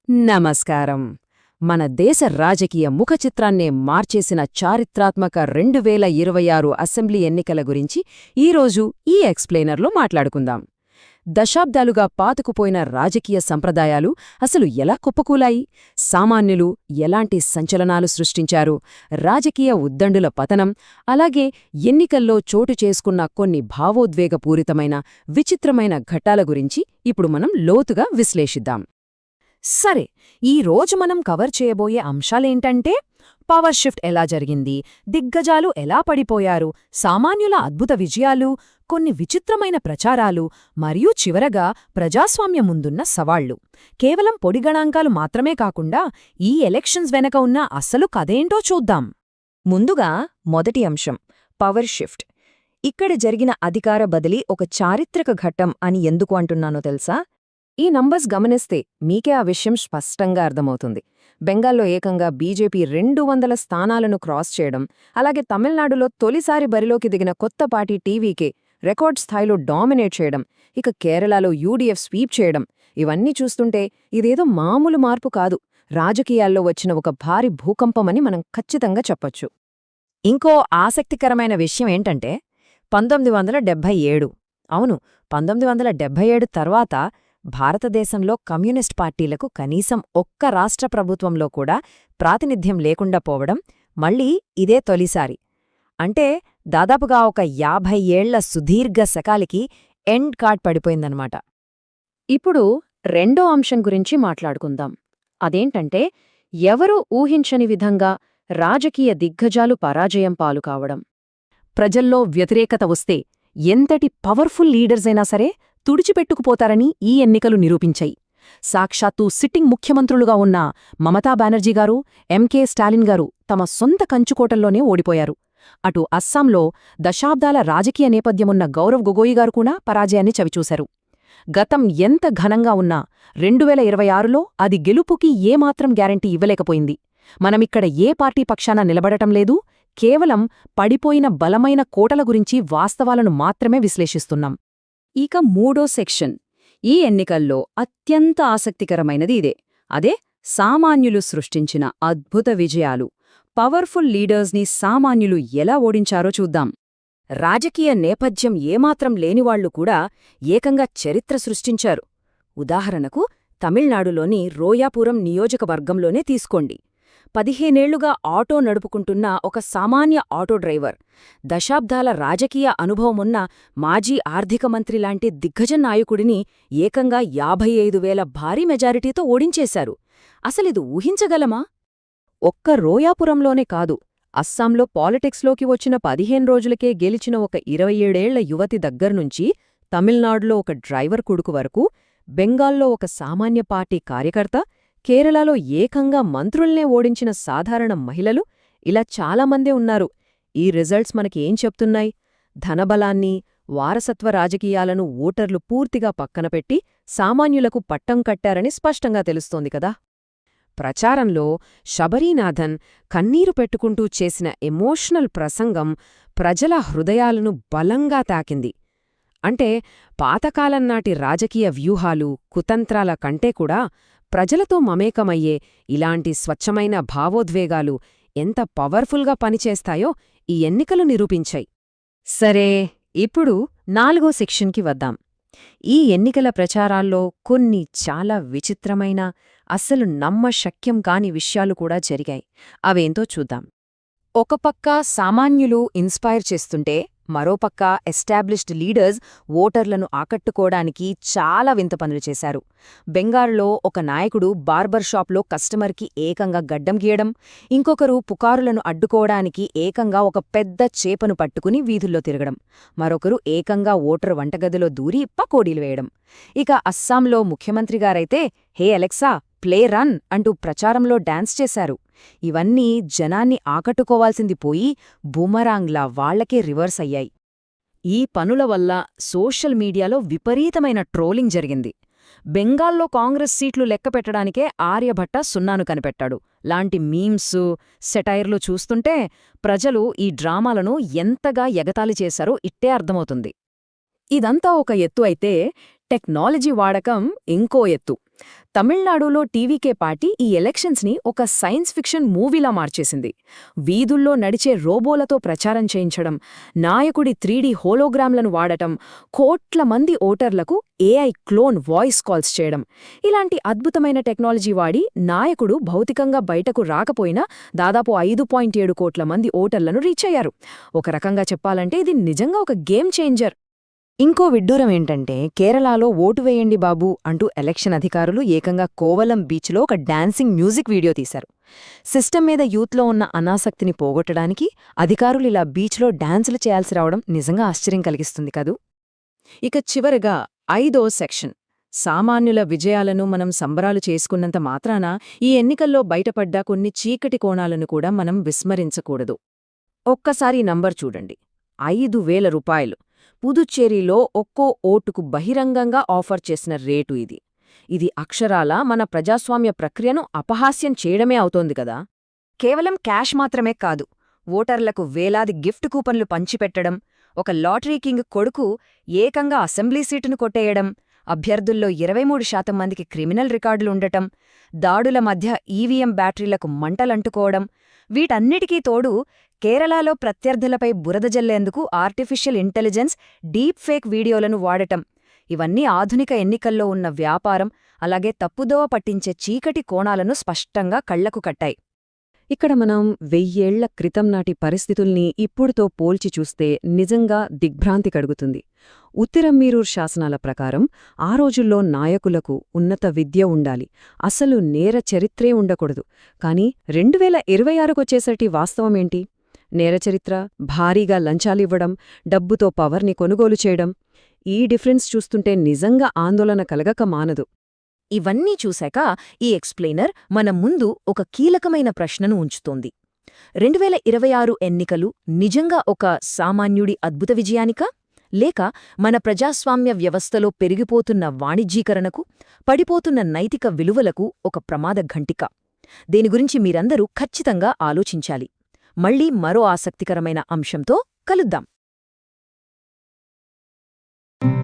నమస్కారం. మన దేశ రాజకీయ ముఖచిత్రాన్నే మార్చేసిన చారిత్రాత్మక 2026 అసెంబ్లీ ఎన్నికల గురించి ఈరోజు ఈ ఎక్స్ప్లెయినర్లో మాట్లాడుకుందాం. దశాబ్దాలుగా పాతుకుపోయిన రాజకీయ సంప్రదాయాలు అసలు ఎలా కుప్పకూలాయి, సామాన్యులు ఎలాంటి సంచలనాలు సృష్టించారు, రాజకీయ ఉద్దండుల పతనం, అలాగే ఎన్నికల్లో చోటు చేసుకున్న కొన్ని భావోద్వేగపూరితమైన విచిత్రమైన ఘట్టాల గురించి ఇప్పుడు మనం లోతుగా విశ్లేషిద్దాం. సరే, ఈ రోజు మనం కవర్ చేయబోయే అంశాలేంటంటే పవర్ షిఫ్ట్ ఎలా జరిగింది, దిగ్గజాలు ఎలా పడిపోయారు, సామాన్యుల అద్భుత విజయాలు, కొన్ని విచిత్రమైన ప్రచారాలు మరియు చివరగా ప్రజాస్వామ్యం ముందున్న సవాళ్లు. కేవలం పొడి గణాంకాలు మాత్రమే కాకుండా ఈ ఎలక్షన్స్ వెనక ఉన్న అసలు కథేంటో చూద్దాం. ముందుగా మొదటి అంశం పవర్ షిఫ్ట్. ఇక్కడ జరిగిన అధికార బదిలీ ఒక చారిత్రక ఘట్టం అని ఎందుకు అంటున్నానో తెలుసా? ఈ నంబర్స్ గమనిస్తే మీకే ఆ విషయం స్పష్టంగా అర్థమవుతుంది. బెంగాల్లో ఏకంగా బీజేపీ 200 స్థానాలను క్రాస్ చేయడం, అలాగే తమిళనాడులో తొలిసారి బరిలోకి దిగిన కొత్త పార్టీ టీవీకే రికార్డ్ స్థాయిలో డామినేట్ చేయడం, ఇక కేరళలో యూడీఎఫ్ స్వీప్ చేయడం, ఇవన్నీ చూస్తుంటే ఇదేదో మామూలు మార్పు కాదు, రాజకీయాల్లో వచ్చిన ఒక భారీ భూకంపమని మనం ఖచ్చితంగా చెప్పొచ్చు. ఇంకో ఆసక్తికరమైన విషయం ఏంటంటే 1977. అవును, 1977 తర్వాత భారతదేశంలో కమ్యూనిస్ట్ పార్టీలకు కనీసం ఒక్క రాష్ట్ర ప్రభుత్వంలో కూడా ప్రాతినిధ్యం లేకుండా పోవడం మళ్లీ ఇదే తొలిసారి. అంటే దాదాపుగా ఒక 50 ఏళ్ల సుదీర్ఘ శకాలికి ఎండ్ కార్డ్ పడిపోయిందన్నమాట. ఇప్పుడు రెండో అంశం గురించి మాట్లాడుకుందాం. అదేంటంటే ఎవరూ ఊహించని విధంగా రాజకీయ దిగ్గజాలు పరాజయం పాలు కావడం. ప్రజల్లో వ్యతిరేకత వస్తే ఎంతటి పవర్ఫుల్ లీడర్సైనా సరే తుడిచిపెట్టుకుపోతారని ఈ ఎన్నికలు నిరూపించాయి. సాక్షాత్తు సిట్టింగ్ ముఖ్యమంత్రులుగా ఉన్న మమతా బెనర్జీ గారు, ఎంకే స్టాలిన్ గారు తమ సొంత కంచుకోటల్లోనే ఓడిపోయారు. అటు అస్సాంలో దశాబ్దాల రాజకీయ నేపథ్యమున్న గౌరవ్ గొగోయి గారు కూడా పరాజయాన్ని చవిచూశారు. గతం ఎంత ఘనంగా ఉన్నా 2026లో అది గెలుపుకి ఏమాత్రం గ్యారంటీ ఇవ్వలేకపోయింది. మనమిక్కడ ఏ పార్టీ పక్షాన నిలబడటం లేదు, కేవలం పడిపోయిన బలమైన కోటల గురించి వాస్తవాలను మాత్రమే విశ్లేషిస్తున్నాం. ఇక మూడో సెక్షన్. ఈ ఎన్నికల్లో అత్యంత ఆసక్తికరమైనది ఇదే. అదే సామాన్యులు సృష్టించిన అద్భుత విజయాలు. పవర్ఫుల్ లీడర్స్ని సామాన్యులు ఎలా ఓడించారో చూద్దాం. రాజకీయ నేపథ్యం ఏమాత్రం లేనివాళ్లు కూడా ఏకంగా చరిత్ర సృష్టించారు. ఉదాహరణకు తమిళనాడులోని రోయాపురం నియోజకవర్గంలోనే తీసుకోండి. 15 ఏళ్లుగా ఆటో నడుపుకుంటున్న ఒక సామాన్య ఆటో డ్రైవర్, దశాబ్దాల రాజకీయ అనుభవమున్న మాజీ ఆర్థిక మంత్రిలాంటి దిగ్గజ నాయకుడిని ఏకంగా 55,000 భారీ మెజారిటీతో ఓడించేశారు. అసలిది ఊహించగలమా? ఒక్క రోయాపురంలోనే కాదు, అస్సాంలో పాలిటిక్స్లోకి వచ్చిన 15 రోజులకే గెలిచిన ఒక 27 ఏళ్ల యువతి దగ్గర్నుంచి, తమిళనాడులో ఒక డ్రైవర్ కొడుకు వరకు, బెంగాల్లో ఒక సామాన్య పార్టీ కార్యకర్త, కేరళలో ఏకంగా మంత్రుల్నే ఓడించిన సాధారణ మహిళలు, ఇలా చాలామందే ఉన్నారు. ఈ రిజల్ట్స్ మనకి ఏం చెప్తున్నాయి? ధనబలాన్ని, వారసత్వ రాజకీయాలను ఓటర్లు పూర్తిగా పక్కనపెట్టి సామాన్యులకు పట్టం కట్టారని స్పష్టంగా తెలుస్తోంది కదా. ప్రచారంలో శబరీనాథన్ కన్నీరు పెట్టుకుంటూ చేసిన ఎమోషనల్ ప్రసంగం ప్రజల హృదయాలను బలంగా తాకింది. అంటే పాతకాలంనాటి రాజకీయ వ్యూహాలు, కుతంత్రాల కంటే కూడా ప్రజలతో మమేకమయ్యే ఇలాంటి స్వచ్ఛమైన భావోద్వేగాలు ఎంత పవర్ఫుల్గా పనిచేస్తాయో ఈ ఎన్నికలు నిరూపించాయి. సరే, ఇప్పుడు 4వ సెక్షన్కి వద్దాం. ఈ ఎన్నికల ప్రచారాల్లో కొన్ని చాలా విచిత్రమైన, అస్సలు నమ్మశక్యం కాని విషయాలు కూడా జరిగాయి. అవేంతో చూద్దాం. ఒక పక్క సామాన్యులు ఇన్స్పైర్ చేస్తుంటే, మరోపక్క ఎస్టాబ్లిష్డ్ లీడర్స్ ఓటర్లను ఆకట్టుకోవడానికి చాలా వింత పనులు చేశారు. బెంగాల్లో ఒక నాయకుడు బార్బర్ షాప్లో కస్టమర్కి ఏకంగా గడ్డం గీయడం, ఇంకొకరు పుకారులను అడ్డుకోవడానికి ఏకంగా ఒక పెద్ద చేపను పట్టుకుని వీధుల్లో తిరగడం, మరొకరు ఏకంగా ఓటర్ వంటగదిలో దూరి పకోడీలు వేయడం. ఇక అస్సాంలో ముఖ్యమంత్రిగారైతే హే అలెక్సా ప్లే రన్ అంటూ ప్రచారంలో డాన్స్ చేశారు. ఇవన్నీ జనాన్ని ఆకట్టుకోవాల్సింది పోయి బూమరాంగ్లా వాళ్లకే రివర్స్ అయ్యాయి. ఈ పనుల వల్ల సోషల్ మీడియాలో విపరీతమైన ట్రోలింగ్ జరిగింది. బెంగాల్లో కాంగ్రెస్ సీట్లు లెక్కపెట్టడానికే ఆర్యభట్ట సున్నాను కనిపెట్టాడు లాంటి మీమ్స్, సెటైర్లు చూస్తుంటే ప్రజలు ఈ డ్రామాలను ఎంతగా ఎగతాళి చేశారో ఇట్టే అర్థమవుతుంది. ఇదంతా ఒక ఎత్తు అయితే టెక్నాలజీ వాడకం ఇంకో ఎత్తు. తమిళనాడులో టీవీకే పార్టీ ఈ ఎలక్షన్స్ని ఒక సైన్స్ ఫిక్షన్ మూవీలా మార్చేసింది. వీధుల్లో నడిచే రోబోలతో ప్రచారం చేయించడం, నాయకుడి 3D హోలోగ్రామ్లను వాడటం, కోట్ల మంది ఓటర్లకు AI క్లోన్ వాయిస్ కాల్స్ చేయడం, ఇలాంటి అద్భుతమైన టెక్నాలజీ వాడి నాయకుడు భౌతికంగా బయటకు రాకపోయినా దాదాపు 5.7 కోట్ల మంది ఓటర్లను రీచ్ అయ్యారు. ఒక రకంగా చెప్పాలంటే ఇది నిజంగా ఒక గేమ్ చేంజర్. ఇంకో విడ్డూరం ఏంటంటే కేరళలో ఓటు వేయండి బాబూ అంటూ ఎలక్షన్ అధికారులు ఏకంగా కోవలం బీచ్లో ఒక డాన్సింగ్ మ్యూజిక్ వీడియో తీశారు. సిస్టమ్ మీద యూత్లో ఉన్న అనాసక్తిని పోగొట్టడానికి అధికారులు ఇలా బీచ్లో డాన్సులు చేయాల్సి రావడం నిజంగా ఆశ్చర్యం కలిగిస్తుంది కదూ. ఇక చివరగా 5వ సెక్షన్, సామాన్యుల విజయాలను మనం సంబరాలు చేసుకున్నంత మాత్రాన ఈ ఎన్నికల్లో బయటపడ్డ కొన్ని చీకటి కోణాలను కూడా మనం విస్మరించకూడదు. ఒక్కసారి నంబర్ చూడండి, 5,000 రూపాయలు. పుదుచ్చేరిలో ఒక్కో ఓటుకు బహిరంగంగా ఆఫర్ చేసిన రేటు ఇది. ఇది అక్షరాల మన ప్రజాస్వామ్య ప్రక్రియను అపహాస్యం చేయడమే అవుతోంది కదా. కేవలం క్యాష్ మాత్రమే కాదు, ఓటర్లకు వేలాది గిఫ్ట్ కూపన్లు పంచిపెట్టడం, ఒక లాటరీ కింగ్ కొడుకు ఏకంగా అసెంబ్లీ సీటును కొట్టేయడం, అభ్యర్థుల్లో 23% మందికి క్రిమినల్ రికార్డులుండటం, దాడుల మధ్య ఈవీఎం బ్యాటరీలకు మంటలంటుకోవడం, వీటన్నిటికీ తోడు కేరళలో ప్రత్యర్థులపై బురద జల్లేందుకు ఆర్టిఫిషియల్ ఇంటెలిజెన్స్, డీప్ ఫేక్ వీడియోలను వాడటం, ఇవన్నీ ఆధునిక ఎన్నికల్లో ఉన్న వ్యాపారం, అలాగే తప్పుదోవ పట్టించే చీకటి కోణాలను స్పష్టంగా కళ్లకు కట్టాయి. ఇక్కడ మనం 1000 ఏళ్ల క్రితం నాటి పరిస్థితుల్ని ఇప్పుడుతో పోల్చి చూస్తే నిజంగా దిగ్భ్రాంతి కలుగుతుంది. ఉత్తిరమ్మీరూర్ శాసనాల ప్రకారం ఆ రోజుల్లో నాయకులకు ఉన్నత విద్య ఉండాలి, అసలు నేర చరిత్రే ఉండకూడదు. కాని 2026కొచ్చేసరికి వాస్తవమేంటి? నేరచరిత్ర, భారీగా లంచాలివ్వడం, డబ్బుతో పవర్ని కొనుగోలు చేయడం. ఈ డిఫరెన్స్ చూస్తుంటే నిజంగా ఆందోళన కలగక మానదు. ఇవన్నీ చూశాక ఈ ఎక్స్ప్లెయినర్ మన ముందు ఒక కీలకమైన ప్రశ్నను ఉంచుతోంది. 2026 ఎన్నికలు నిజంగా ఒక సామాన్యుడి అద్భుత విజయానికా, లేక మన ప్రజాస్వామ్య వ్యవస్థలో పెరిగిపోతున్న వాణిజ్యీకరణకు, పడిపోతున్న నైతిక విలువలకు ఒక ప్రమాద ఘంటిక? దీని గురించి మీరందరూ ఖచ్చితంగా ఆలోచించాలి. మళ్ళీ మరో ఆసక్తికరమైన అంశంతో కలుద్దాం.